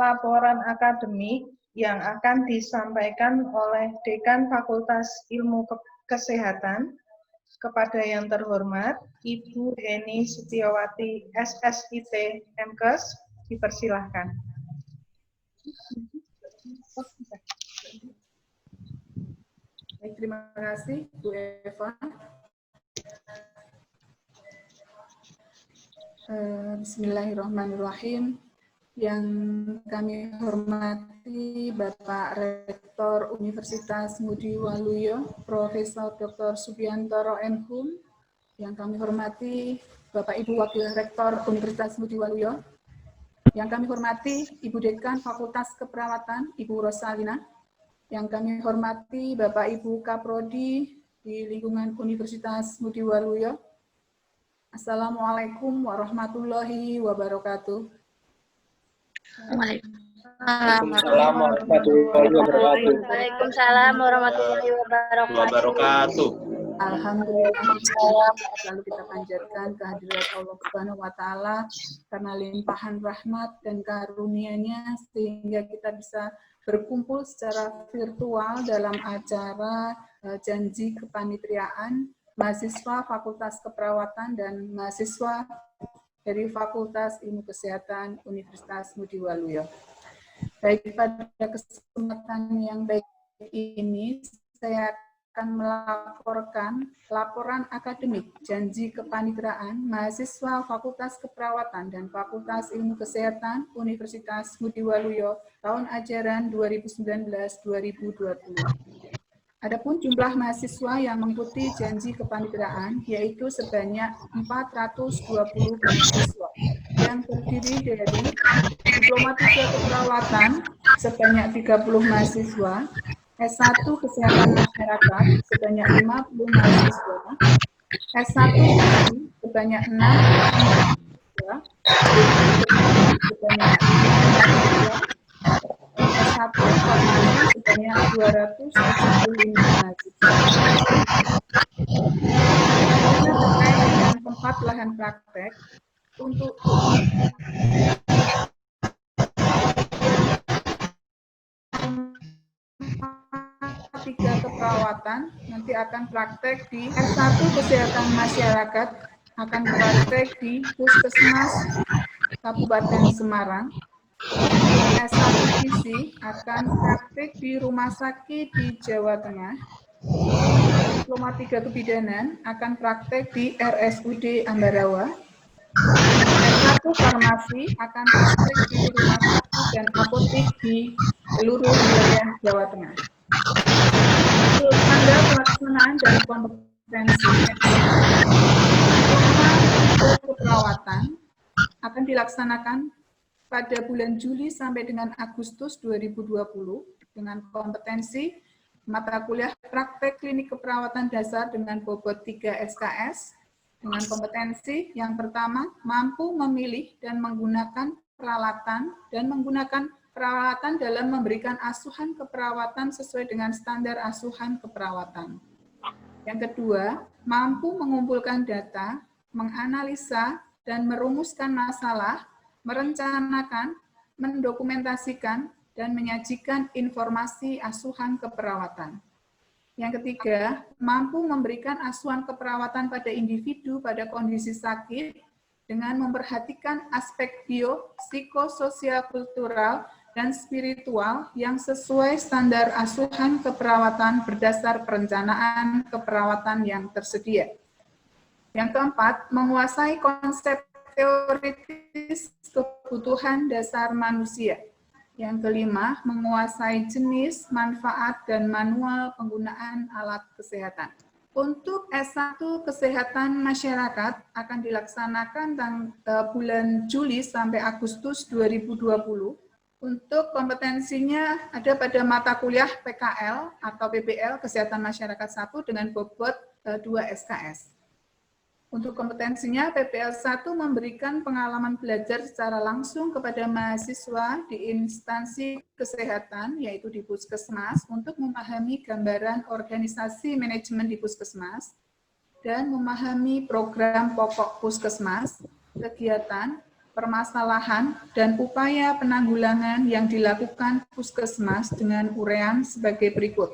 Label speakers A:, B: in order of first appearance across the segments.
A: laporan akademik yang akan disampaikan oleh Dekan Fakultas Ilmu Kesehatan kepada yang terhormat Ibu Heni Setiawati SSIT MKes, dipersilahkan.
B: Baik, terima kasih Bu Eva. Bismillahirrahmanirrahim. Yang kami hormati Bapak Rektor Universitas Ngudi Waluyo, Profesor Dr. Subiantoro MHum. Yang kami hormati Bapak Ibu Wakil Rektor Universitas Ngudi Waluyo. Yang kami hormati Ibu Dekan Fakultas Keperawatan, Ibu Rosalina. Yang kami hormati Bapak Ibu Kaprodi di lingkungan Universitas Ngudi Waluyo. Assalamualaikum warahmatullahi wabarakatuh.
C: Waalaikumsalam warahmatullahi wabarakatuh.
D: Waalaikumsalam warahmatullahi wabarakatuh.
B: Alhamdulillah, selalu kita panjatkan kehadirat Allah Subhanahu wa Ta'ala karena limpahan rahmat dan karunia-Nya sehingga kita bisa berkumpul secara virtual dalam acara janji kepanitriaan mahasiswa Fakultas Keperawatan dan mahasiswa dari Fakultas Ilmu Kesehatan Universitas Ngudi Waluyo. Baik, pada kesempatan yang baik ini, saya akan melaporkan laporan akademik janji kepanitraan mahasiswa Fakultas Keperawatan dan Fakultas Ilmu Kesehatan Universitas Ngudi Waluyo tahun ajaran 2019-2020. Adapun jumlah mahasiswa yang mengikuti janji kepanitraan yaitu sebanyak 420 mahasiswa yang terdiri dari Diploma 3 Keperawatan sebanyak 30 mahasiswa, S1 Kesehatan Masyarakat sebanyak 50 mahasiswa, S1 sebanyak 6 mahasiswa, sebanyak 6 mahasiswa, S1 Farmasi sebanyak 275 mahasiswa. Terkait dengan tempat lahan praktek untuk tiga keperawatan nanti akan praktek di S1 Kesehatan Masyarakat akan praktek di Puskesmas Kabupaten Semarang. S1 Gizi akan praktik di rumah sakit di Jawa Tengah. Diploma 3 Kebidanan akan praktek di RSUD Ambarawa. S1 Farmasi akan praktik di rumah sakit dan apotek di seluruh wilayah Jawa Tengah. Untuk standar pelaksanaan dan kompetensi Diploma Keperawatan akan dilaksanakan pada bulan Juli sampai dengan Agustus 2020 dengan kompetensi mata kuliah praktek klinik keperawatan dasar dengan bobot 3 SKS dengan kompetensi yang pertama mampu memilih dan menggunakan peralatan dalam memberikan asuhan keperawatan sesuai dengan standar asuhan keperawatan. Yang kedua, mampu mengumpulkan data, menganalisa dan merumuskan masalah, merencanakan, mendokumentasikan, dan menyajikan informasi asuhan keperawatan. Yang ketiga, mampu memberikan asuhan keperawatan pada individu pada kondisi sakit dengan memperhatikan aspek bio, psikososial, kultural, dan spiritual yang sesuai standar asuhan keperawatan berdasar perencanaan keperawatan yang tersedia. Yang keempat, menguasai konsep teoritis kebutuhan dasar manusia. Yang kelima, menguasai jenis, manfaat, dan manual penggunaan alat kesehatan. Untuk S1 Kesehatan Masyarakat akan dilaksanakan bulan Juli sampai Agustus 2020. Untuk kompetensinya ada pada mata kuliah PKL atau PBL Kesehatan Masyarakat 1 dengan bobot 2 SKS. Untuk kompetensinya, PPL 1 memberikan pengalaman belajar secara langsung kepada mahasiswa di instansi kesehatan, yaitu di Puskesmas, untuk memahami gambaran organisasi manajemen di Puskesmas, dan memahami program pokok Puskesmas, kegiatan, permasalahan, dan upaya penanggulangan yang dilakukan Puskesmas dengan uraian sebagai berikut.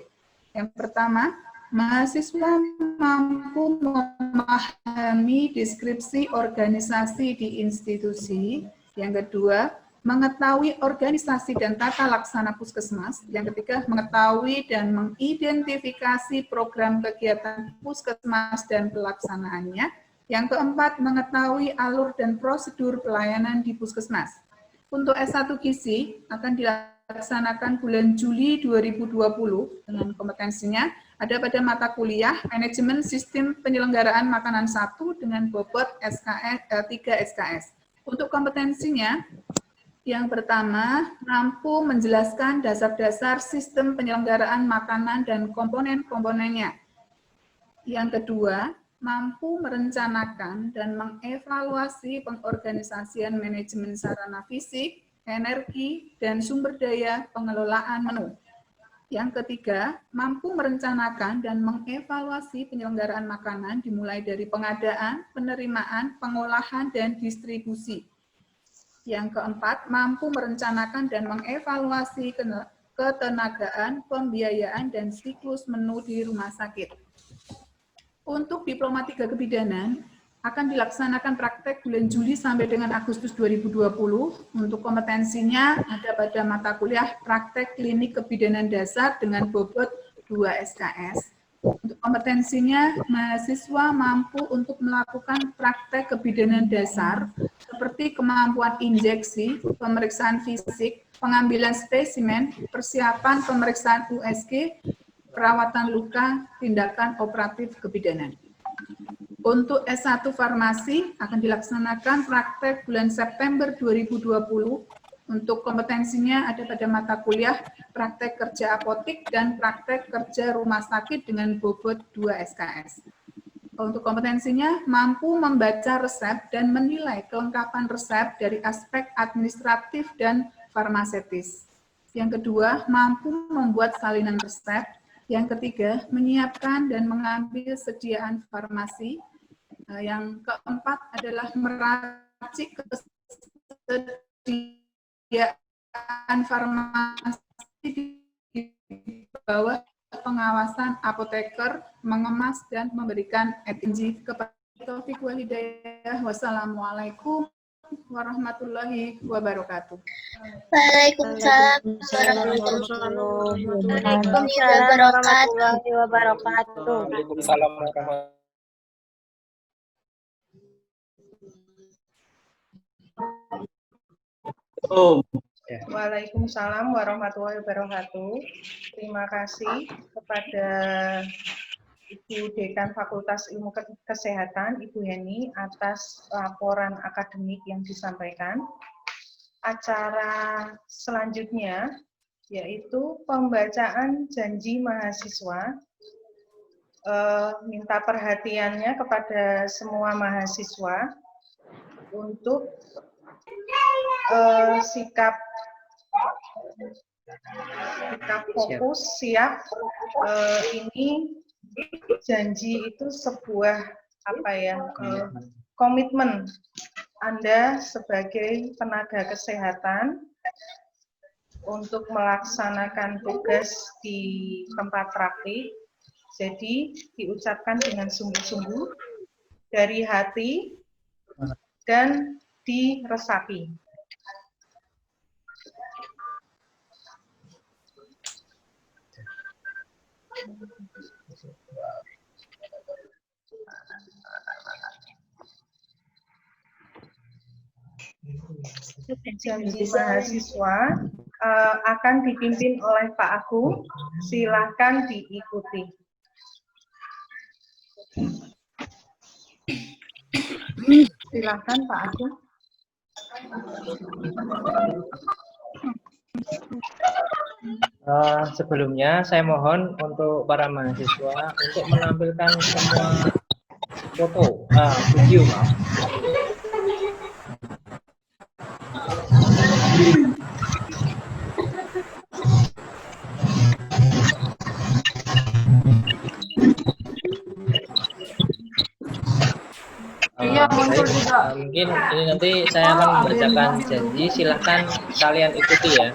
B: Yang pertama, mahasiswa mampu memahami deskripsi organisasi di institusi. Yang kedua, mengetahui organisasi dan tata laksana Puskesmas. Yang ketiga, mengetahui dan mengidentifikasi program kegiatan Puskesmas dan pelaksanaannya. Yang keempat, mengetahui alur dan prosedur pelayanan di Puskesmas. Untuk S1 Gizi akan dilaksanakan bulan Juli 2020 dengan kompetensinya ada pada mata kuliah Manajemen Sistem Penyelenggaraan Makanan 1 dengan bobot 3 SKS. Untuk kompetensinya, yang pertama, mampu menjelaskan dasar-dasar sistem penyelenggaraan makanan dan komponen-komponennya. Yang kedua, mampu merencanakan dan mengevaluasi pengorganisasian manajemen sarana fisik, energi, dan sumber daya pengelolaan menu. Yang ketiga, mampu merencanakan dan mengevaluasi penyelenggaraan makanan dimulai dari pengadaan, penerimaan, pengolahan, dan distribusi. Yang keempat, mampu merencanakan dan mengevaluasi ketenagaan, pembiayaan, dan siklus menu di rumah sakit. Untuk Diploma 3 Kebidanan, akan dilaksanakan praktek bulan Juli sampai dengan Agustus 2020. Untuk kompetensinya ada pada mata kuliah praktek klinik kebidanan dasar dengan bobot 2 SKS. Untuk kompetensinya, mahasiswa mampu untuk melakukan praktek kebidanan dasar seperti kemampuan injeksi, pemeriksaan fisik, pengambilan spesimen, persiapan pemeriksaan USG, perawatan luka, tindakan operatif kebidanan. Untuk S1 Farmasi akan dilaksanakan praktek bulan September 2020. Untuk kompetensinya ada pada mata kuliah praktek kerja apotik dan praktek kerja rumah sakit dengan bobot 2 SKS. Untuk kompetensinya mampu membaca resep dan menilai kelengkapan resep dari aspek administratif dan farmaseutis. Yang kedua, mampu membuat salinan resep. Yang ketiga, menyiapkan dan mengambil sediaan farmasi. Yang keempat adalah meracik kesediaan farmasi di bawah pengawasan apoteker, mengemas dan memberikan etinji kepada Taufik Walhidayah. Wassalamualaikum warahmatullahi wabarakatuh.
D: Waalaikumsalam warahmatullahi wabarakatuh.
C: Waalaikumsalam warahmatullahi wabarakatuh.
A: Waalaikumsalam warahmatullahi wabarakatuh. Terima kasih kepada Ibu Dekan Fakultas Ilmu Kesehatan, Ibu Heni, atas laporan akademik yang disampaikan. Acara selanjutnya yaitu pembacaan janji mahasiswa. Minta perhatiannya kepada semua mahasiswa untuk sikap fokus, siap. Ini janji itu sebuah komitmen Anda sebagai tenaga kesehatan untuk melaksanakan tugas di tempat praktik. Jadi diucapkan dengan sungguh-sungguh dari hati dan diresapi. Janji mahasiswa akan dipimpin oleh Pak Agung. Silakan diikuti. Silakan Pak Agung.
E: Sebelumnya saya mohon untuk para mahasiswa untuk menampilkan semua foto, video, maaf.
A: Iya, muncul di
E: Mungkin ini nanti saya akan membacakan janji, silahkan kalian ikuti ya.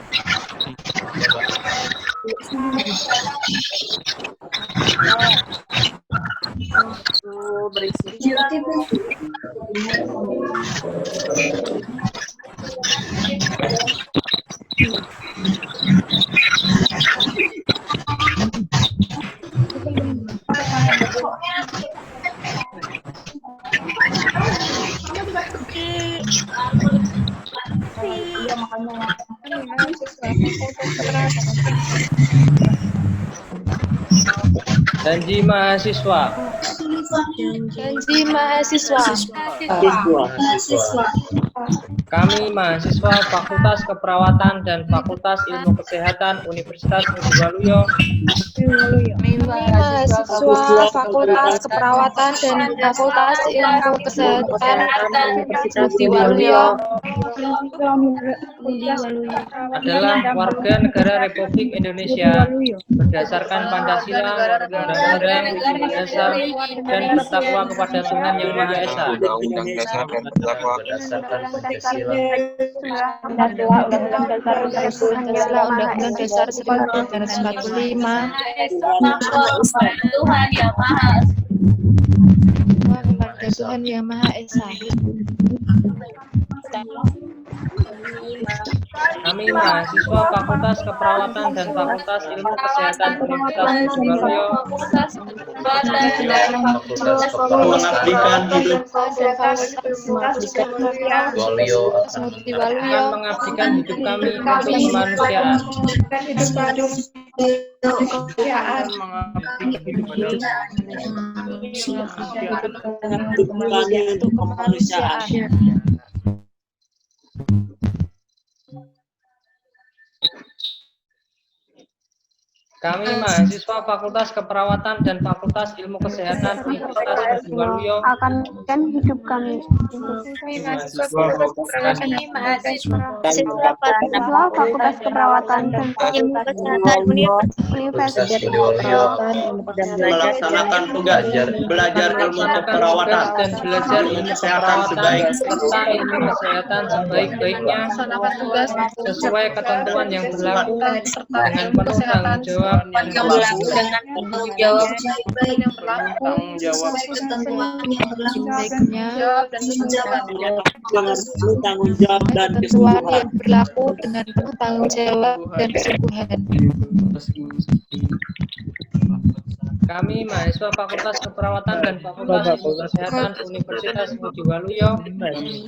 E: Janji mahasiswa.
D: Janji mahasiswa.
E: Kami mahasiswa Fakultas Keperawatan dan Fakultas Ilmu Kesehatan Universitas Budi Waluyo.
D: Kami mahasiswa Fakultas Keperawatan dan Fakultas Ilmu Kesehatan Budi Waluyo
E: Adalah warga negara Republik Indonesia berdasarkan Pancasila, Undang-Undang Dasar, dan bertakwa kepada Tuhan Yang Maha Esa.
F: Undang-Undang Dasar dan bertakwa
E: Berdasarkan Pancasila.
D: Undang-Undang Dasar 1945
G: Tuhan Yang Maha
D: kepada Tuhan Yang Maha Esa.
E: Kami mahasiswa Fakultas Keperawatan dan Fakultas Ilmu Kesehatan Universitas Budi Waluyo.
C: Mengabdikan hidup
E: Akan mengabdikan hidup kami untuk kemanusiaan.
D: Untuk kemanusiaan.
E: Kami mahasiswa Fakultas Keperawatan dan Fakultas Ilmu Kesehatan Universitas Budi Waluyo
G: akan hidup kami.
E: mahasiswa
G: Fakultas Keperawatan dan Ilmu Kesehatan Universitas
C: Budi Waluyo melaksanakan tugas belajar ilmu keperawatan
E: dan belajar ilmu
C: kesehatan
E: keperawatan
C: sebaik
E: serta ilmu kesehatan sebaik-baiknya sesuai ketentuan yang berlaku dengan penuh tanggung jawab
C: tanggung jawab tanggung jawab dan
D: Ketentuan yang berlaku dengan penuh tanggung jawab dan kesungguhan.
E: Kami mahasiswa Fakultas Keperawatan dan Fakultas Ilmu Kesehatan Universitas Budi Waluyo
D: Kami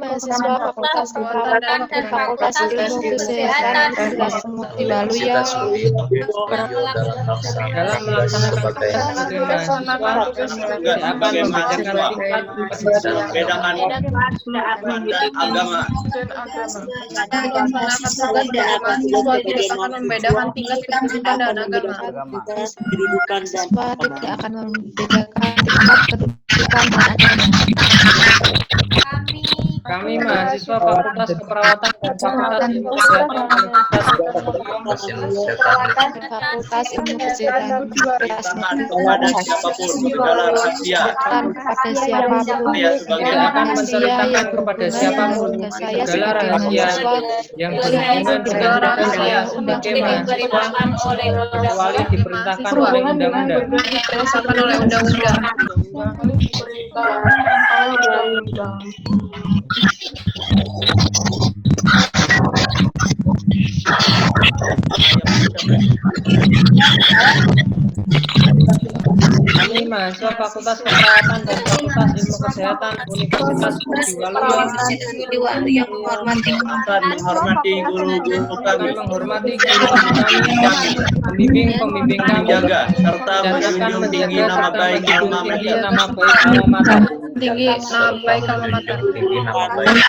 D: mahasiswa Fakultas Keperawatan dan Fakultas Ilmu Kesehatan Universitas Budi Waluyo
E: dalam melaksanakan tugas sebagai mahasiswa tidak akan membedakan tingkat
C: membedakan dan agama.
G: membedakan tingkat kedudukan dan agama.
D: mahasiswa tidak akan membedakan tingkat kedudukan dan agama.
E: Kami mahasiswa Fakultas Keperawatan dan Fakultas Ilmu Kesehatan
D: Fakultas Ilmu Kesehatan Universitas
C: Kepada siapapun segala rahasia
D: kepada siapapun
E: tidak akan menceritakan kepada siapapun
D: saya
E: segala
D: sebagai
E: rahasia
D: mahasiswa
E: yang berhubungan dengan tugas saya sebagai mahasiswa kecuali diperintahkan oleh undang-undang. Kami mahasiswa Fakultas Keperawatan dan Fakultas Ilmu Kesehatan Universitas Budi Waluyo
C: akan menghormati guru-guru kami,
E: akan menghormati guru-guru kami, pembimbing-pembimbing kami,
C: menjaga serta
E: dan akan
C: menjunjung tinggi
E: menjaga
C: nama
E: serta
C: baik alma
E: menjunjung tinggi
C: mater.
E: nama baik alma mater.
D: tinggi
G: Baik alma mater.
C: Tinggi nama baik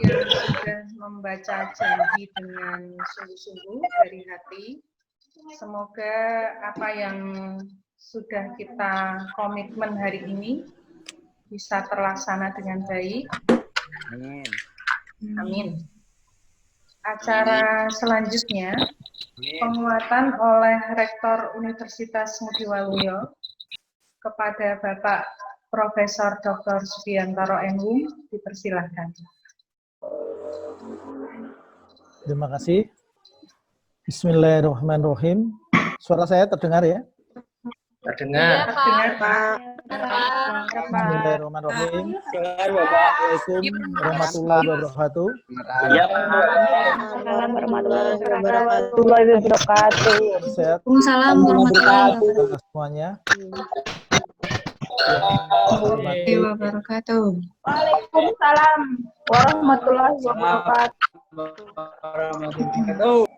A: Yang sudah membaca janji dengan sungguh-sungguh dari hati. Semoga apa yang sudah kita komitmen hari ini bisa terlaksana dengan baik.
H: Amin.
A: Amin. Acara selanjutnya, penguatan oleh Rektor Universitas Ngudi Waluyo kepada Bapak Profesor Dr. Sugiantoro MHum, dipersilahkan.
I: Terima kasih. Bismillahirrahmanirrahim. Suara saya terdengar ya?
E: Terdengar.
A: Terdengar, Pak.
I: Bismillahirrahmanirrahim. Assalamualaikum warahmatullahi wabarakatuh.
C: Ya,
G: warahmatullahi wabarakatuh.
I: Sehat
G: Waalaikumsalam warahmatullahi wabarakatuh.
I: semuanya.
G: Wabarakatuh.
A: Waalaikumsalam warahmatullahi
C: warahmatullahi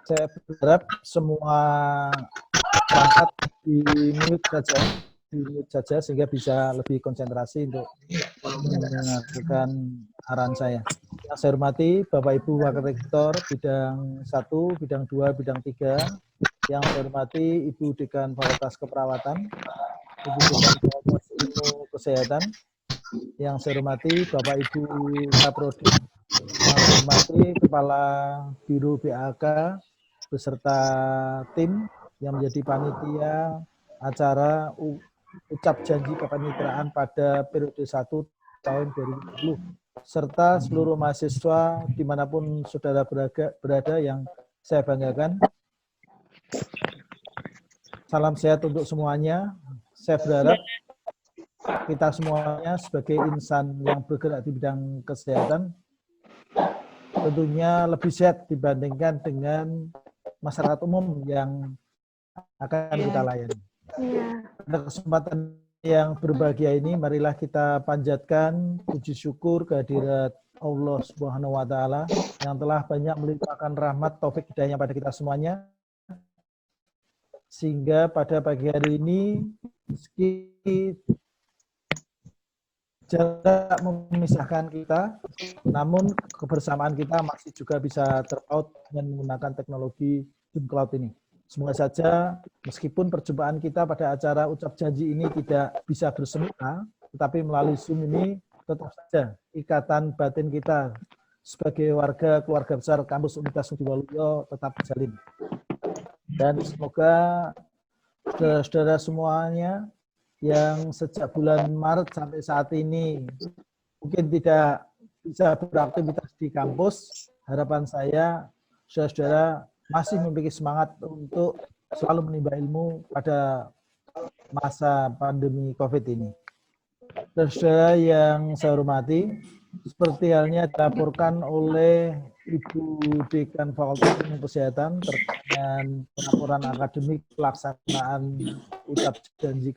I: Saya berharap semua perangkat di mute saja sehingga bisa lebih konsentrasi untuk mendengarkan arahan saya. Yang saya hormati Bapak Ibu Wakil Rektor bidang 1, bidang 2, bidang 3. Yang saya hormati Ibu Dekan Fakultas Keperawatan, Ibu Dekan Fakultas Ilmu Kesehatan. Yang saya hormati Bapak Ibu Kaprodi, yang saya hormati Kepala Biro BAK beserta tim yang menjadi panitia acara ucap janji kepanitraan pada periode 1 tahun 2020, serta seluruh mahasiswa dimanapun saudara berada yang saya banggakan. Salam sehat untuk semuanya. Saya berharap kita semuanya sebagai insan yang bergerak di bidang kesehatan tentunya lebih sehat dibandingkan dengan masyarakat umum yang akan kita layani. Pada kesempatan yang berbahagia ini, marilah kita panjatkan puji syukur kehadirat Allah Subhanahu wa Ta'ala yang telah banyak melimpahkan rahmat taufik hidayahnya pada kita semuanya, sehingga pada pagi hari ini meski jarak memisahkan kita, namun kebersamaan kita masih juga bisa terpaut dengan menggunakan teknologi Zoom Cloud ini. Semoga saja meskipun perjumpaan kita pada acara ucap janji ini tidak bisa bersemuka, tetapi melalui Zoom ini tetap saja ikatan batin kita sebagai warga keluarga besar kampus Universitas Ngudi Waluyo tetap terjalin. Dan semoga saudara-saudara semuanya yang sejak bulan Maret sampai saat ini mungkin tidak bisa beraktivitas di kampus, harapan saya saudara-saudara masih memiliki semangat untuk selalu menimba ilmu pada masa pandemi COVID ini. Saudara yang saya hormati, seperti halnya dilaporkan oleh Ibu Dekan Fakultas Ilmu Kesehatan terkait dengan laporan akademik pelaksanaan ucap janji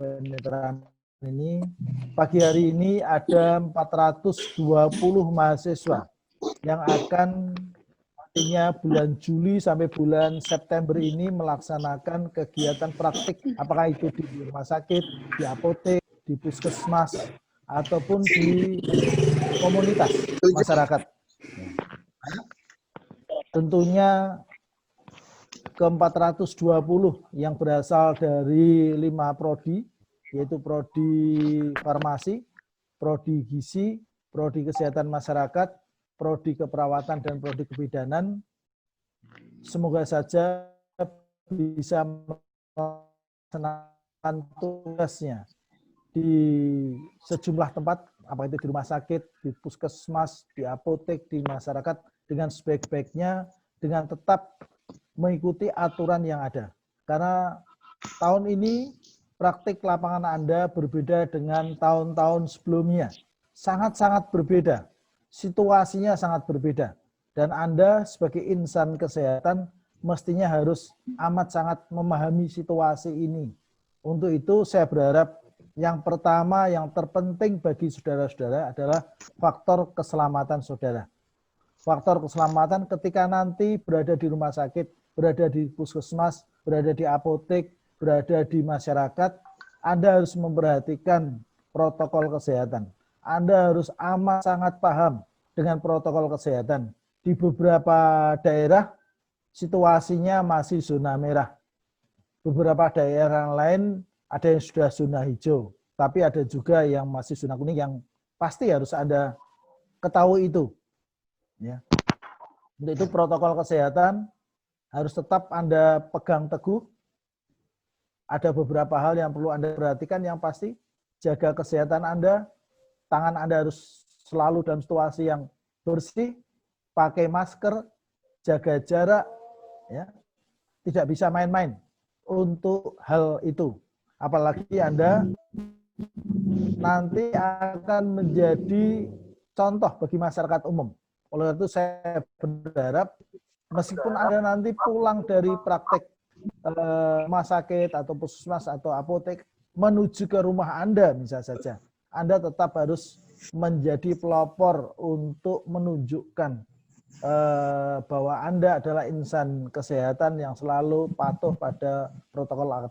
I: kepanitraan ini, pagi hari ini ada 420 mahasiswa yang akan artinya bulan Juli sampai bulan September ini melaksanakan kegiatan praktik, apakah itu di rumah sakit, di apotek, di puskesmas, ataupun di komunitas masyarakat. Tentunya ke-420 yang berasal dari 5 prodi, yaitu prodi farmasi, prodi gizi, prodi kesehatan masyarakat, prodi keperawatan, dan prodi kebidanan. Semoga saja bisa melaksanakan tugasnya di sejumlah tempat, apa itu di rumah sakit, di puskesmas, di apotek, di masyarakat, dengan sebaik-baiknya, dengan tetap mengikuti aturan yang ada. Karena tahun ini praktik lapangan Anda berbeda dengan tahun-tahun sebelumnya. Sangat-sangat berbeda. Situasinya sangat berbeda. Dan Anda sebagai insan kesehatan mestinya harus amat sangat memahami situasi ini. Untuk itu saya berharap yang pertama, yang terpenting bagi saudara-saudara adalah faktor keselamatan saudara. Faktor keselamatan ketika nanti berada di rumah sakit, berada di puskesmas, berada di apotek, berada di masyarakat, Anda harus memperhatikan protokol kesehatan. Anda harus amat sangat paham dengan protokol kesehatan. di beberapa daerah situasinya masih zona merah. Beberapa daerah lain ada yang sudah zona hijau, tapi ada juga yang masih zona kuning yang pasti harus Anda ketahui itu. Ya. Untuk itu protokol kesehatan harus tetap Anda pegang teguh. Ada beberapa hal yang perlu Anda perhatikan, yang pasti jaga kesehatan Anda, tangan Anda harus selalu dalam situasi yang bersih, pakai masker, jaga jarak, ya. Tidak bisa main-main untuk hal itu. Apalagi Anda nanti akan menjadi contoh bagi masyarakat umum. Oleh itu saya berharap meskipun Anda nanti pulang dari praktek rumah sakit atau puskesmas atau apotek menuju ke rumah Anda misalnya saja, Anda tetap harus menjadi pelopor untuk menunjukkan bahwa Anda adalah insan kesehatan yang selalu patuh pada protokol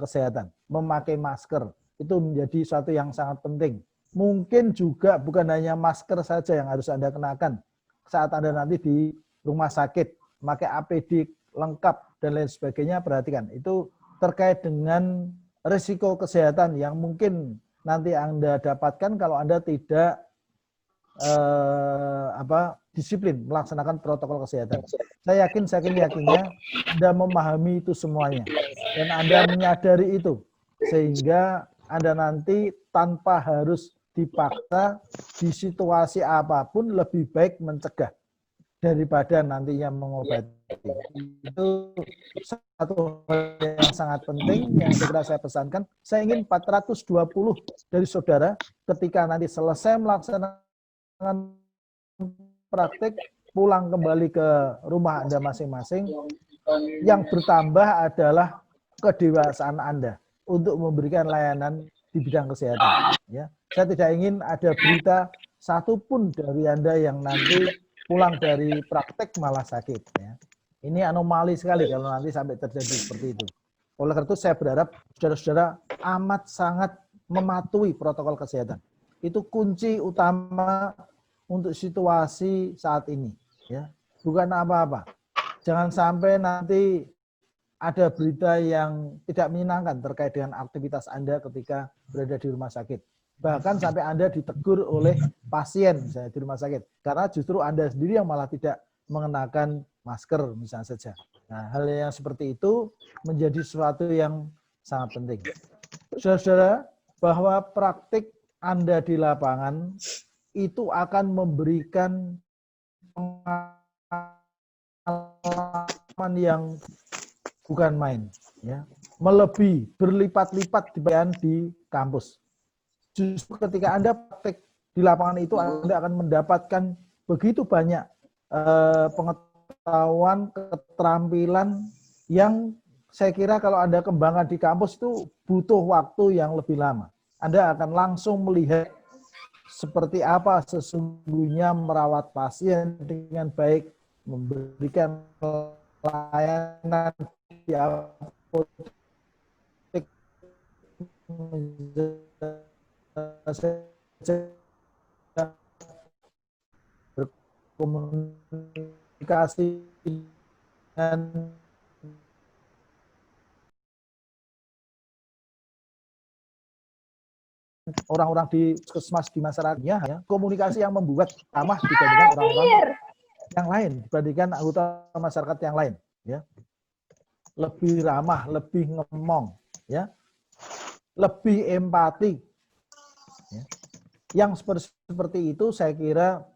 I: kesehatan. Memakai masker itu menjadi suatu yang sangat penting. Mungkin juga bukan hanya masker saja yang harus Anda kenakan saat Anda nanti di rumah sakit, memakai APD lengkap dan lain sebagainya. Perhatikan, itu terkait dengan risiko kesehatan yang mungkin nanti Anda dapatkan kalau Anda tidak disiplin melaksanakan protokol kesehatan. Saya yakinnya Anda memahami itu semuanya dan Anda menyadari itu sehingga Anda nanti tanpa harus dipaksa di situasi apapun lebih baik mencegah daripada nantinya mengobati. Itu satu hal yang sangat penting yang segera saya pesankan. Saya ingin 420 dari saudara ketika nanti selesai melaksanakan praktik pulang kembali ke rumah Anda masing-masing. Yang bertambah adalah kedewasaan Anda untuk memberikan layanan di bidang kesehatan. Ya, saya tidak ingin ada berita satupun dari Anda yang nanti pulang dari praktek malah sakit. Ya. Ini anomali sekali kalau nanti sampai terjadi seperti itu. Oleh karena itu saya berharap saudara-saudara amat sangat mematuhi protokol kesehatan. Itu kunci utama untuk situasi saat ini. Ya. Bukan apa-apa. Jangan sampai nanti ada berita yang tidak menyenangkan terkait dengan aktivitas Anda ketika berada di rumah sakit. Bahkan sampai Anda ditegur oleh pasien misalnya di rumah sakit. Karena justru Anda sendiri yang malah tidak mengenakan masker misalnya saja. Nah, hal yang seperti itu menjadi sesuatu yang sangat penting. Saudara-saudara, bahwa praktik Anda di lapangan itu akan memberikan pengalaman yang bukan main, ya, melebihi berlipat-lipat dibanding di kampus. Justru ketika Anda praktek di lapangan itu Anda akan mendapatkan begitu banyak pengetahuan, keterampilan yang saya kira kalau Anda kembangkan di kampus itu butuh waktu yang lebih lama. Anda akan langsung melihat seperti apa sesungguhnya merawat pasien dengan baik, memberikan layanan di apotek, berkomunikasi dengan orang-orang di puskesmas di masyarakatnya, ya, komunikasi yang membuat ramah dibandingkan orang-orang yang lain, dibandingkan anggota masyarakat yang lain, ya. Lebih ramah, lebih ngomong, ya, lebih empati. Ya. Yang seperti itu saya kira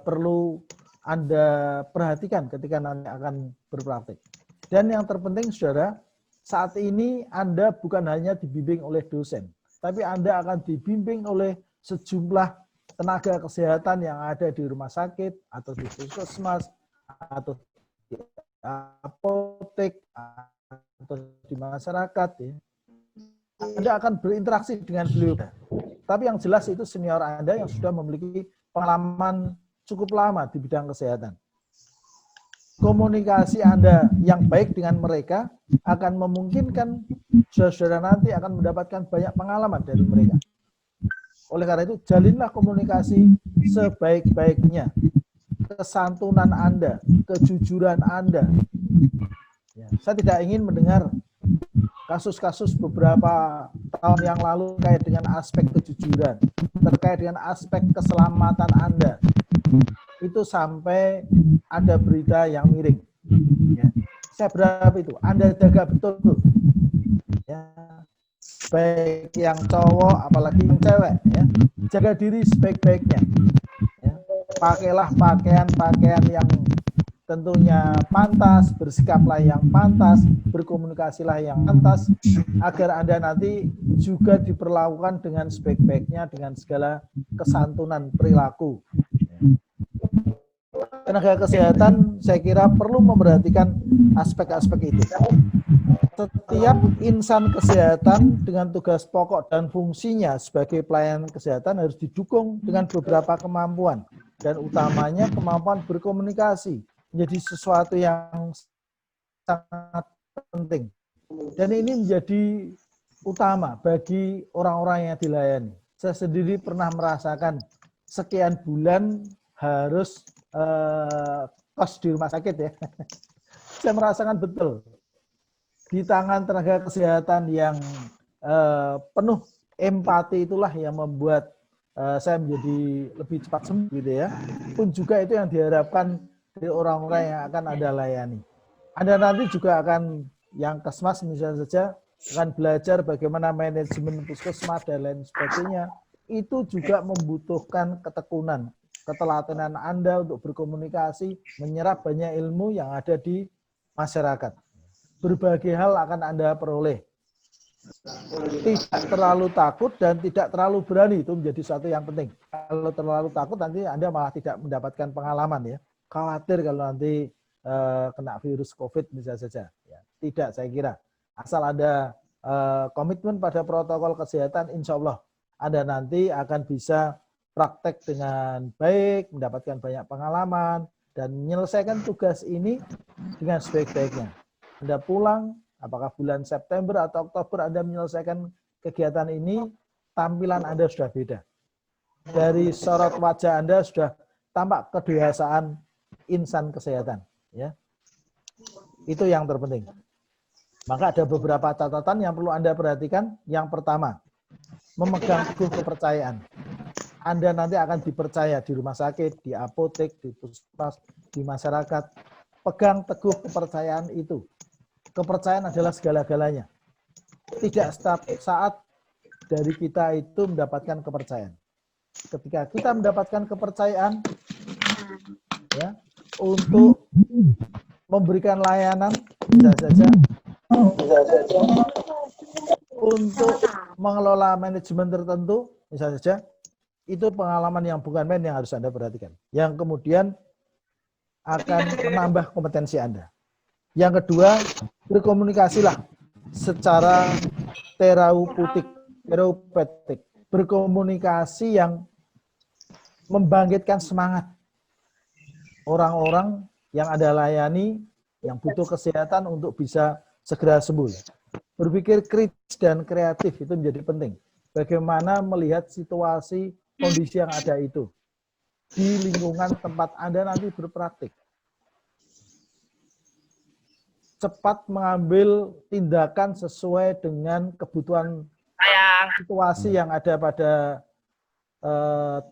I: perlu Anda perhatikan ketika nanti akan berpraktik. Dan yang terpenting, saudara, saat ini Anda bukan hanya dibimbing oleh dosen, tapi Anda akan dibimbing oleh sejumlah tenaga kesehatan yang ada di rumah sakit, atau di puskesmas, atau di apotek, atau di masyarakat. Ya. Anda akan berinteraksi dengan beliau. Tapi yang jelas itu senior Anda yang sudah memiliki pengalaman cukup lama di bidang kesehatan. Komunikasi Anda yang baik dengan mereka akan memungkinkan saudara nanti akan mendapatkan banyak pengalaman dari mereka. Oleh karena itu, jalinlah komunikasi sebaik-baiknya. kesantunan Anda, kejujuran Anda. Ya, saya tidak ingin mendengar kasus-kasus beberapa tahun yang lalu terkait dengan aspek kejujuran, terkait dengan aspek keselamatan Anda. Itu sampai ada berita yang miring. Ya. Saya berharap itu, Anda jaga betul tuh. Ya. Baik yang cowok, apalagi yang cewek. Ya. Jaga diri sebaik-baiknya. Ya. Pakailah pakaian-pakaian yang tentunya pantas, bersikaplah yang pantas, berkomunikasilah yang pantas, agar Anda nanti juga diperlakukan dengan sebaik-baiknya, dengan segala kesantunan perilaku. Tenaga kesehatan saya kira perlu memperhatikan aspek-aspek itu. Setiap insan kesehatan dengan tugas pokok dan fungsinya sebagai pelayan kesehatan harus didukung dengan beberapa kemampuan, dan utamanya kemampuan berkomunikasi menjadi sesuatu yang sangat penting. Dan ini menjadi utama bagi orang-orang yang dilayani. Saya sendiri pernah merasakan sekian bulan harus kos di rumah sakit ya. Saya merasakan betul di tangan tenaga kesehatan yang penuh empati itulah yang membuat saya menjadi lebih cepat sembuh gitu ya. Pun juga itu yang diharapkan dari orang-orang yang akan Anda layani. Anda nanti juga akan, yang Kesmas misalnya saja, akan belajar bagaimana manajemen puskesmas dan lain sebagainya. Itu juga membutuhkan ketekunan, ketelatenan Anda untuk berkomunikasi, menyerap banyak ilmu yang ada di masyarakat. Berbagai hal akan Anda peroleh. Tidak terlalu takut dan tidak terlalu berani, itu menjadi sesuatu yang penting. Kalau terlalu takut nanti Anda malah tidak mendapatkan pengalaman ya. Khawatir kalau nanti kena virus COVID misalnya saja. Ya, tidak, saya kira. Asal ada komitmen pada protokol kesehatan, insya Allah Anda nanti akan bisa praktek dengan baik, mendapatkan banyak pengalaman, dan menyelesaikan tugas ini dengan sebaik-baiknya. Anda pulang, apakah bulan September atau Oktober Anda menyelesaikan kegiatan ini, tampilan Anda sudah beda. Dari sorot wajah Anda sudah tampak kedewasaan insan kesehatan. Ya. Itu yang terpenting. Maka ada beberapa catatan yang perlu Anda perhatikan. Yang pertama, memegang teguh kepercayaan. Anda nanti akan dipercaya di rumah sakit, di apotek, di puskesmas, di masyarakat. Pegang teguh kepercayaan itu. Kepercayaan adalah segala-galanya. Tidak setiap saat dari kita itu mendapatkan kepercayaan. Ketika kita mendapatkan kepercayaan, ya, untuk memberikan layanan, bisa saja untuk mengelola manajemen tertentu, bisa saja, itu pengalaman yang bukan main yang harus Anda perhatikan. Yang kemudian akan menambah kompetensi Anda. Yang kedua, berkomunikasilah secara terapeutik. Berkomunikasi yang membangkitkan semangat orang-orang yang Anda layani, yang butuh kesehatan untuk bisa segera sembuh. Berpikir kritis dan kreatif itu menjadi penting. Bagaimana melihat situasi, kondisi yang ada itu di lingkungan tempat Anda nanti berpraktik. Cepat mengambil tindakan sesuai dengan kebutuhan situasi yang ada pada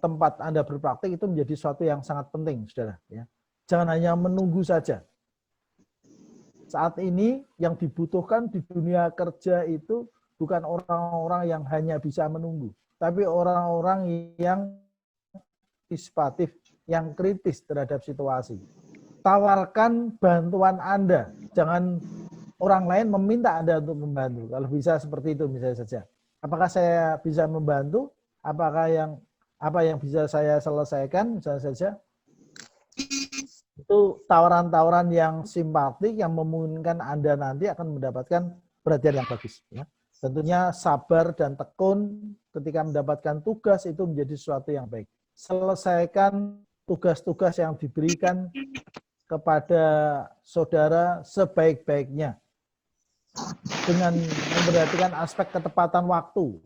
I: tempat Anda berpraktik, itu menjadi sesuatu yang sangat penting, saudara. Ya. Jangan hanya menunggu saja. Saat ini yang dibutuhkan di dunia kerja itu bukan orang-orang yang hanya bisa menunggu, tapi orang-orang yang antisipatif, yang kritis terhadap situasi. Tawarkan bantuan Anda. Jangan orang lain meminta Anda untuk membantu. Kalau bisa seperti itu misalnya saja. Apakah saya bisa membantu? Apakah apa yang bisa saya selesaikan misalnya saja? Itu tawaran-tawaran yang simpatik yang memungkinkan Anda nanti akan mendapatkan perhatian yang bagus. Ya. Tentunya sabar dan tekun ketika mendapatkan tugas itu menjadi sesuatu yang baik. Selesaikan tugas-tugas yang diberikan kepada saudara sebaik-baiknya. Dengan memperhatikan aspek ketepatan waktu,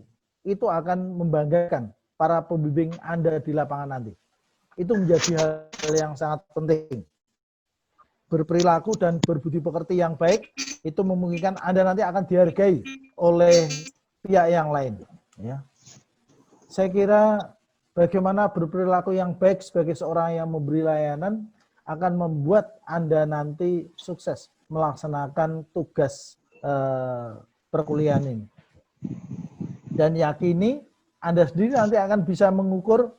I: itu akan membanggakan para pembimbing Anda di lapangan nanti. Itu menjadi hal hal yang sangat penting. Berperilaku dan berbudi pekerti yang baik itu memungkinkan Anda nanti akan dihargai oleh pihak yang lain. Ya. Saya kira bagaimana berperilaku yang baik sebagai seorang yang memberi layanan akan membuat Anda nanti sukses melaksanakan tugas perkuliahan ini. Dan yakini Anda sendiri nanti akan bisa mengukur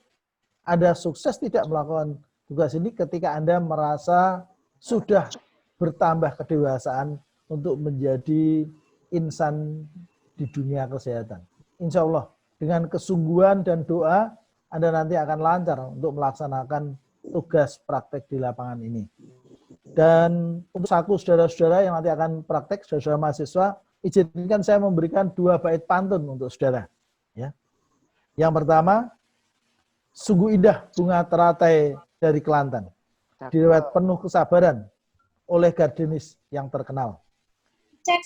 I: Anda sukses tidak melakukan tugas ini ketika Anda merasa sudah bertambah kedewasaan untuk menjadi insan di dunia kesehatan. Insya Allah, dengan kesungguhan dan doa, Anda nanti akan lancar untuk melaksanakan tugas praktek di lapangan ini. Dan untuk aku, saudara-saudara yang nanti akan praktek, saudara-saudara mahasiswa, izinkan saya memberikan 2 bait pantun untuk saudara. Ya. Yang pertama, sungguh indah bunga teratai dari Kelantan. Direwet penuh kesabaran oleh gardenis yang terkenal.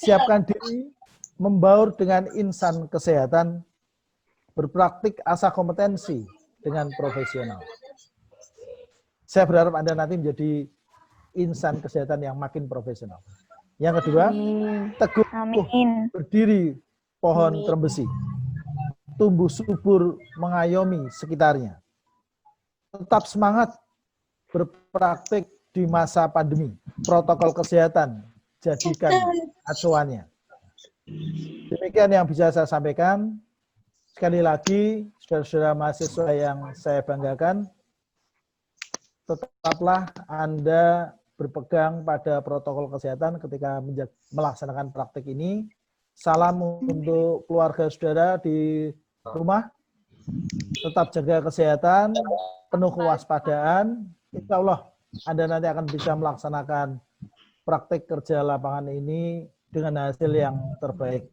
I: Siapkan diri membaur dengan insan kesehatan, berpraktik asah kompetensi dengan profesional. Saya berharap Anda nanti menjadi insan kesehatan yang makin profesional. Yang kedua, teguh berdiri pohon trembesi, tumbuh subur mengayomi sekitarnya. Tetap semangat berpraktik di masa pandemi, protokol kesehatan jadikan acuannya. Demikian yang bisa saya sampaikan. Sekali lagi, saudara-saudara mahasiswa yang saya banggakan, tetaplah Anda berpegang pada protokol kesehatan ketika melaksanakan praktik ini. Salam untuk keluarga saudara di rumah. Tetap jaga kesehatan, penuh kewaspadaan. Insya Allah Anda nanti akan bisa melaksanakan praktik kerja lapangan ini dengan hasil yang terbaik.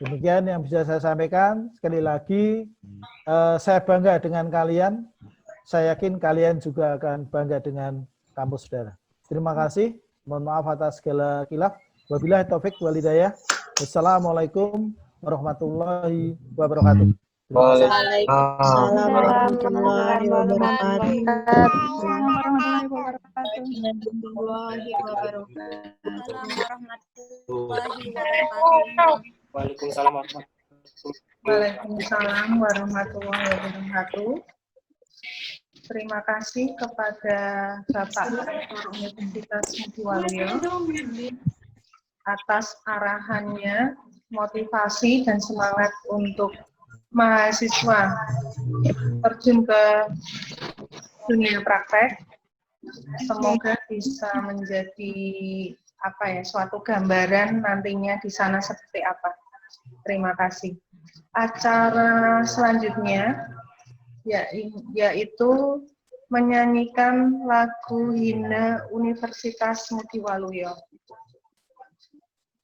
I: Demikian yang bisa saya sampaikan. Sekali lagi, saya bangga dengan kalian. Saya yakin kalian juga akan bangga dengan kampus saudara. Terima kasih. Mohon maaf atas segala khilaf. Wabillahi taufik wal hidayah. Wassalamualaikum warahmatullahi wabarakatuh.
G: Waalaikumsalam warahmatullahi wabarakatuh.
A: Waalaikumsalam warahmatullahi wabarakatuh. Terima kasih kepada Bapak Rektor Universitas Mudiwaluyo atas arahannya, motivasi dan semangat untuk mahasiswa terjun ke dunia praktek. Semoga bisa menjadi suatu gambaran nantinya di sana seperti apa. Terima kasih. Acara selanjutnya yaitu menyanyikan lagu himne Universitas Mudiwaluyo.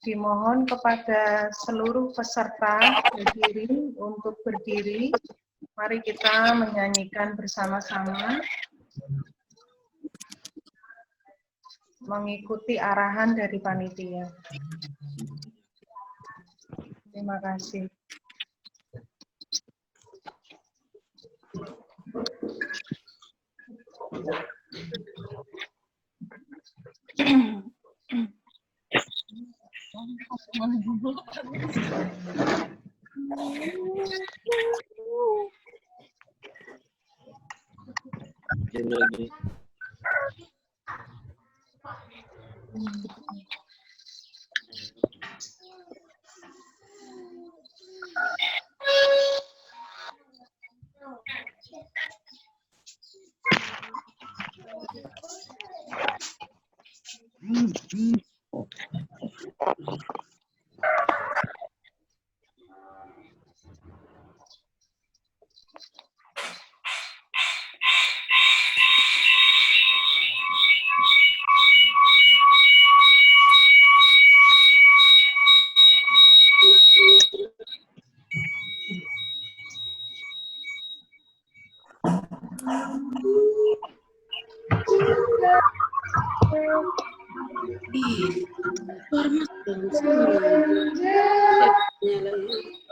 A: Dimohon kepada seluruh peserta berdiri untuk berdiri. Mari kita menyanyikan bersama-sama mengikuti arahan dari panitia. Terima kasih.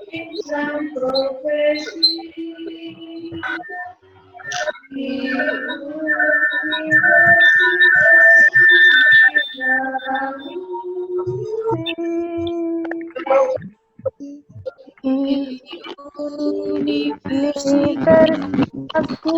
A: Insan profesi
G: Universitasku akan aku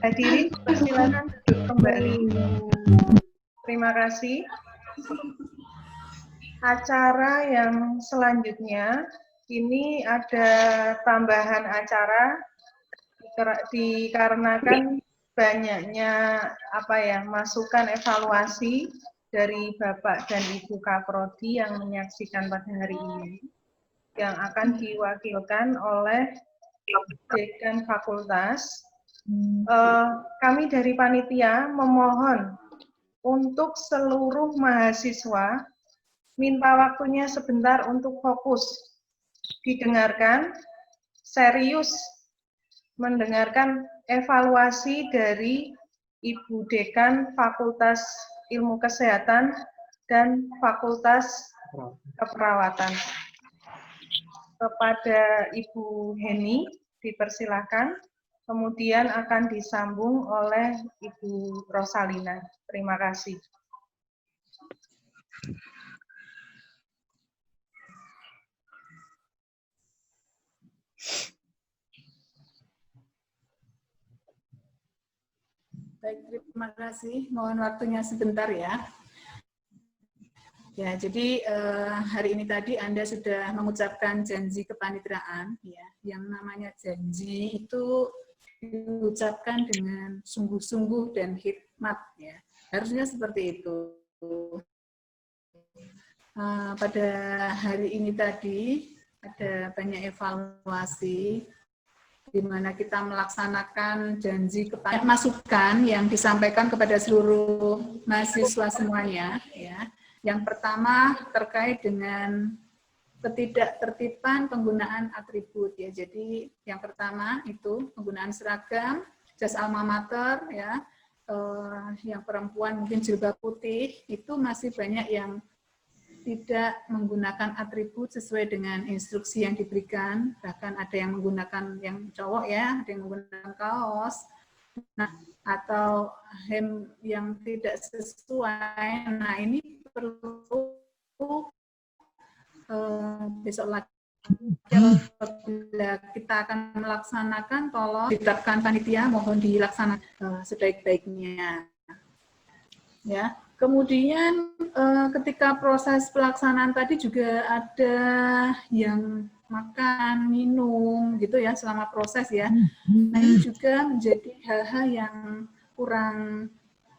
A: Hadirin, persilakan duduk kembali. Terima kasih. Acara yang selanjutnya, ini ada tambahan acara dikarenakan banyaknya masukan evaluasi dari Bapak dan Ibu Kaprodi yang menyaksikan pada hari ini, yang akan diwakilkan oleh Dekan Fakultas. Kami dari panitia memohon untuk seluruh mahasiswa minta waktunya sebentar untuk fokus, didengarkan, serius mendengarkan evaluasi dari Ibu Dekan Fakultas Ilmu Kesehatan dan Fakultas Keperawatan. Kepada Ibu Heni dipersilahkan, kemudian akan disambung oleh Ibu Rosalina. Terima kasih.
B: Baik, terima kasih. Mohon waktunya sebentar ya. Ya, jadi hari ini tadi Anda sudah mengucapkan janji kepanitraan, ya. Yang namanya janji itu diucapkan dengan sungguh-sungguh dan hikmat, ya. Harusnya seperti itu. Pada hari ini tadi ada banyak evaluasi di mana kita melaksanakan janji kepada masukan yang disampaikan kepada seluruh mahasiswa semuanya, ya. Yang pertama terkait dengan ketidaktertiban penggunaan atribut, ya. Jadi yang pertama itu penggunaan seragam, jas alma mater, ya. Yang perempuan mungkin jilbab putih, itu masih banyak yang tidak menggunakan atribut sesuai dengan instruksi yang diberikan, bahkan ada yang menggunakan yang cowok, ya, ada yang menggunakan kaos, nah, atau hem yang tidak sesuai. Nah, ini perlu besok lagi bila kita akan melaksanakan, tolong ditetapkan panitia, mohon dilaksanakan sebaik-baiknya, ya. Kemudian ketika proses pelaksanaan tadi juga ada yang makan, minum, gitu ya, selama proses, ya. Nah, ini juga menjadi hal-hal yang kurang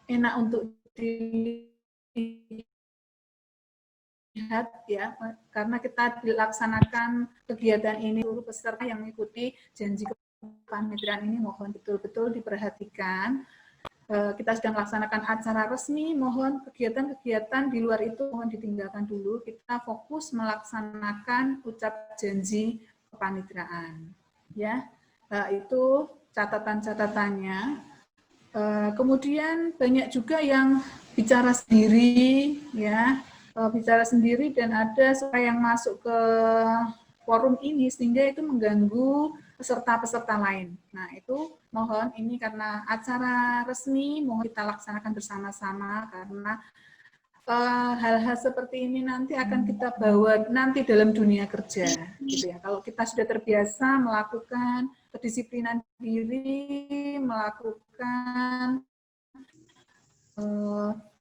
B: enak untuk dilihat, ya, karena kita dilaksanakan kegiatan ini, seluruh peserta yang mengikuti janji kepanitraan ini mohon betul-betul diperhatikan. Kita sedang melaksanakan acara resmi, mohon kegiatan-kegiatan di luar itu mohon ditinggalkan dulu. Kita fokus melaksanakan ucap janji kepanitraan, ya. Itu catatan-catatannya. Kemudian banyak juga yang bicara sendiri, ya, bicara sendiri, dan ada suara yang masuk ke forum ini sehingga itu mengganggu peserta-peserta lain. Nah, itu mohon, ini karena acara resmi, mohon kita laksanakan bersama-sama, karena hal-hal seperti ini nanti akan kita bawa nanti dalam dunia kerja, gitu ya. Kalau kita sudah terbiasa melakukan kedisiplinan diri, melakukan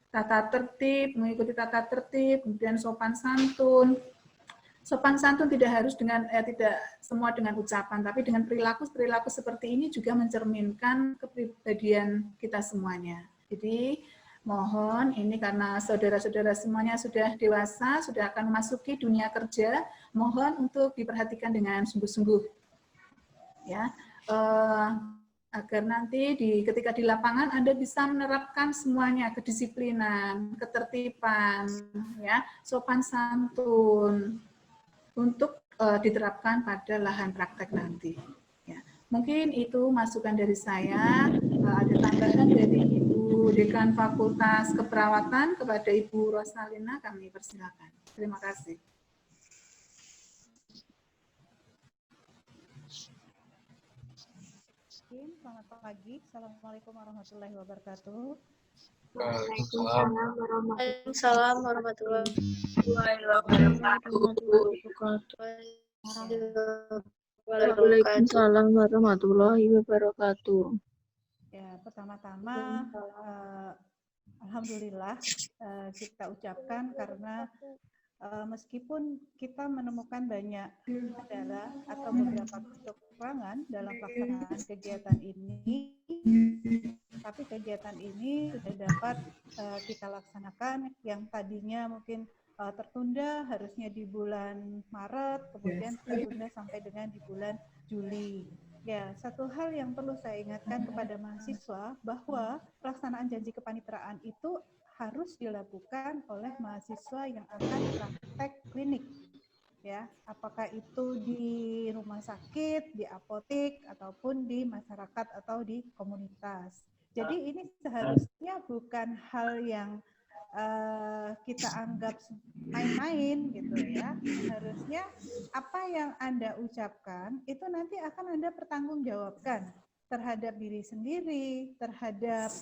B: tata tertib, mengikuti tata tertib, kemudian sopan santun. Sopan santun tidak harus dengan tidak semua dengan ucapan, tapi dengan perilaku seperti ini juga mencerminkan kepribadian kita semuanya. Jadi Mohon ini karena saudara-saudara semuanya sudah dewasa, sudah akan memasuki dunia kerja, mohon untuk diperhatikan dengan sungguh-sungguh. Ya, agar nanti ketika di lapangan Anda bisa menerapkan semuanya, kedisiplinan, ketertiban, ya, sopan santun untuk diterapkan pada lahan praktek nanti. Ya, mungkin itu masukan dari saya. Ada tambahan dari Ibu Dekan Fakultas Keperawatan kepada Ibu Rosalina, kami persilakan. Terima kasih.
H: Selamat pagi. Assalamualaikum warahmatullahi wabarakatuh.
G: Waalaikumsalam warahmatullahi wabarakatuh.
H: Ya, pertama-tama alhamdulillah kita ucapkan karena meskipun kita menemukan banyak kendala atau beberapa kekurangan dalam pelaksanaan kegiatan ini, tapi kegiatan ini sudah dapat kita laksanakan yang tadinya mungkin tertunda harusnya di bulan Maret, kemudian tertunda sampai dengan di bulan Juli. Ya, satu hal yang perlu saya ingatkan kepada mahasiswa bahwa pelaksanaan janji kepanitraan itu harus dilakukan oleh mahasiswa yang akan praktek klinik. Ya, apakah itu di rumah sakit, di apotek, ataupun di masyarakat atau di komunitas. Jadi ini seharusnya bukan hal yang kita anggap main-main gitu ya. Harusnya apa yang Anda ucapkan itu nanti akan Anda pertanggungjawabkan terhadap diri sendiri, terhadap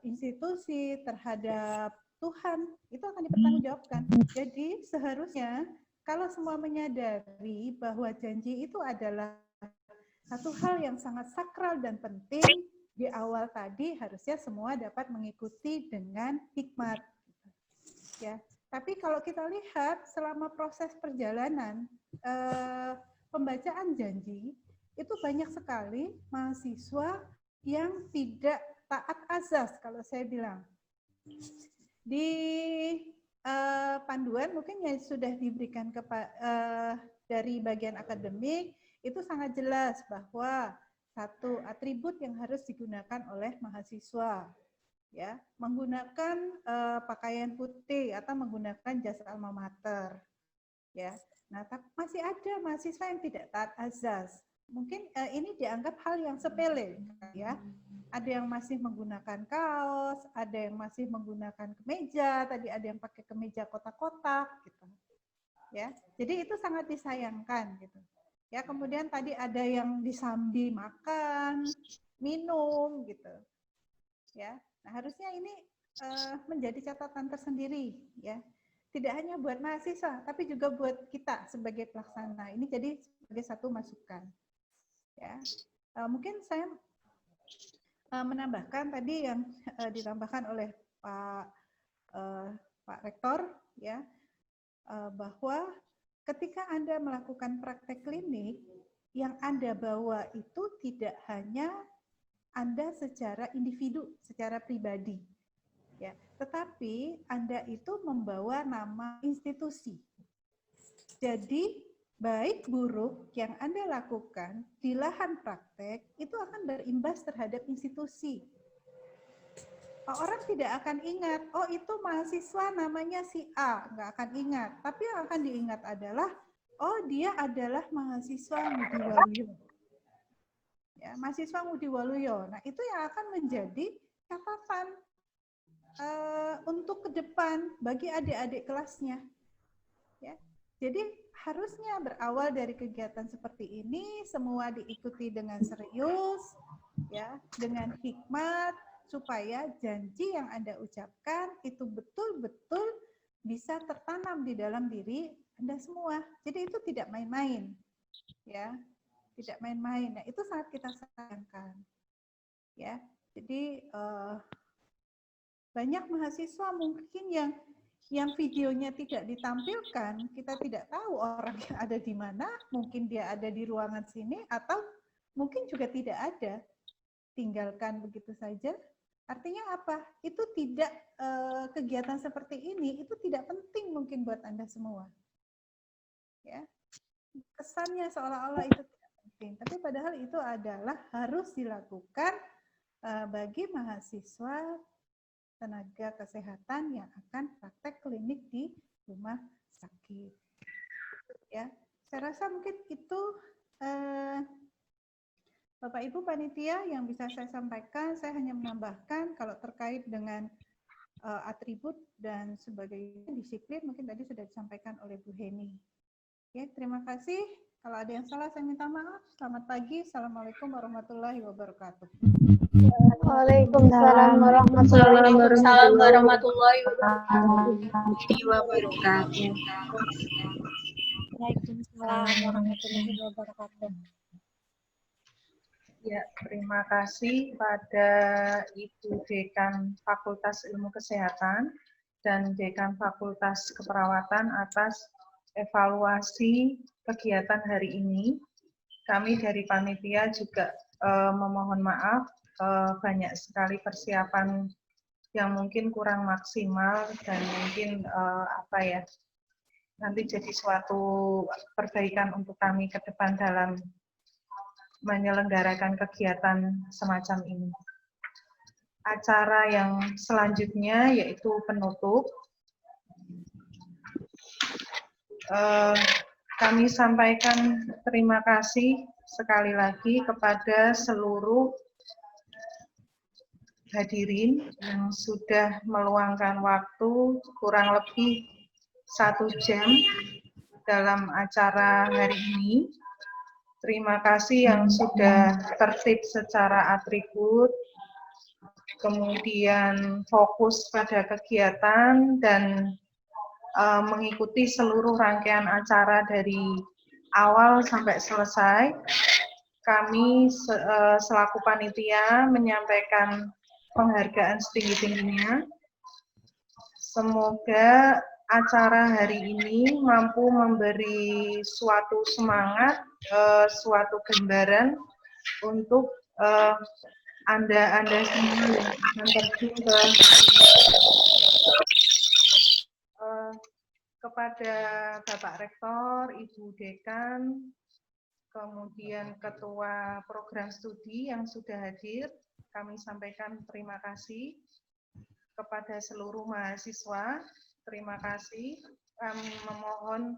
H: institusi, terhadap Tuhan, itu akan dipertanggungjawabkan. Jadi seharusnya kalau semua menyadari bahwa janji itu adalah satu hal yang sangat sakral dan penting, di awal tadi harusnya semua dapat mengikuti dengan hikmat. Ya, tapi kalau kita lihat selama proses perjalanan pembacaan janji itu banyak sekali mahasiswa yang tidak taat azas kalau saya bilang. Di panduan mungkin yang sudah diberikan dari bagian akademik itu sangat jelas bahwa satu atribut yang harus digunakan oleh mahasiswa, ya, menggunakan pakaian putih atau menggunakan jas alma mater, ya. Nah, masih ada mahasiswa yang tidak taat azas. Mungkin ini dianggap hal yang sepele, ya. Ada yang masih menggunakan kaos, ada yang masih menggunakan kemeja, tadi ada yang pakai kemeja kotak-kotak, gitu, ya. Jadi itu sangat disayangkan, gitu. Ya, kemudian tadi ada yang disambi makan, minum, gitu. Ya, nah harusnya ini menjadi catatan tersendiri, ya. Tidak hanya buat mahasiswa, tapi juga buat kita sebagai pelaksana. Ini jadi sebagai satu masukan. Ya, mungkin saya menambahkan tadi yang ditambahkan oleh Pak Rektor, ya, bahwa ketika Anda melakukan praktek klinik, yang Anda bawa itu tidak hanya Anda secara individu, secara pribadi, ya, tetapi Anda itu membawa nama institusi. Jadi, baik buruk yang Anda lakukan di lahan praktek itu akan berimbas terhadap institusi. Orang tidak akan ingat, oh itu mahasiswa namanya si A, nggak akan ingat. Tapi yang akan diingat adalah, oh dia adalah mahasiswa Ngudi Waluyo. Ya, mahasiswa Ngudi Waluyo. Nah itu yang akan menjadi catatan untuk ke depan bagi adik-adik kelasnya. Ya, jadi harusnya berawal dari kegiatan seperti ini, semua diikuti dengan serius, ya, dengan hikmat, supaya janji yang Anda ucapkan itu betul-betul bisa tertanam di dalam diri Anda semua. Jadi itu tidak main-main, ya, tidak main-main. Nah itu sangat kita sayangkan, ya. Jadi banyak mahasiswa mungkin yang videonya tidak ditampilkan, kita tidak tahu orang yang ada di mana, mungkin dia ada di ruangan sini atau mungkin juga tidak ada, tinggalkan begitu saja. Artinya apa? Itu tidak kegiatan seperti ini itu tidak penting mungkin buat Anda semua. Ya. Kesannya seolah-olah itu tidak penting, tapi padahal itu adalah harus dilakukan bagi mahasiswa tenaga kesehatan yang akan praktek klinik di rumah sakit. Ya, saya rasa mungkin itu Bapak Ibu panitia yang bisa saya sampaikan. Saya hanya menambahkan kalau terkait dengan atribut dan sebagainya disiplin mungkin tadi sudah disampaikan oleh Bu Heni. Oke, terima kasih. Kalau ada yang salah saya minta maaf. Selamat pagi. Assalamualaikum warahmatullahi wabarakatuh.
G: Waalaikumsalam warahmatullahi wabarakatuh. Waalaikumsalam warahmatullahi wabarakatuh.
A: Ya, terima kasih pada Ibu Dekan Fakultas Ilmu Kesehatan dan Dekan Fakultas Keperawatan atas evaluasi kegiatan hari ini. Kami dari panitia juga memohon maaf, banyak sekali persiapan yang mungkin kurang maksimal dan mungkin nanti jadi suatu perbaikan untuk kami ke depan dalam menyelenggarakan kegiatan semacam ini. Acara yang selanjutnya yaitu penutup. Kami sampaikan terima kasih sekali lagi kepada seluruh hadirin yang sudah meluangkan waktu kurang lebih 1 jam dalam acara hari ini. Terima kasih yang sudah tertib secara atribut, kemudian fokus pada kegiatan dan mengikuti seluruh rangkaian acara dari awal sampai selesai. Kami selaku panitia menyampaikan penghargaan setinggi-tingginya. Semoga acara hari ini mampu memberi suatu semangat, suatu gambaran untuk Anda semua yang akan terjun kepada Bapak Rektor, Ibu Dekan, kemudian Ketua Program Studi yang sudah hadir. Kami sampaikan terima kasih kepada seluruh mahasiswa. Terima kasih. Kami memohon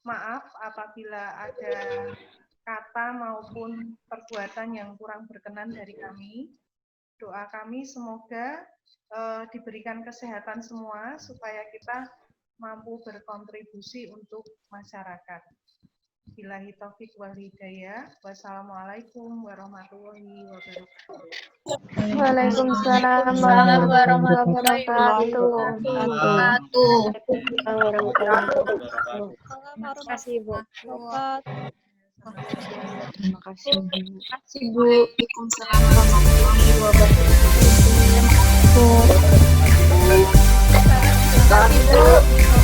A: maaf apabila ada kata maupun perbuatan yang kurang berkenan dari kami. Doa kami semoga diberikan kesehatan semua supaya kita mampu berkontribusi untuk masyarakat. Billahi taufik wal hidayah. Wassalamualaikum warahmatullahi wabarakatuh.
G: Waalaikumsalam warahmatullahi wabarakatuh. Terima kasih, Bu.
D: Terima kasih, Bu.
G: Waalaikumsalam warahmatullahi wabarakatuh.
H: Terima kasih, Bu.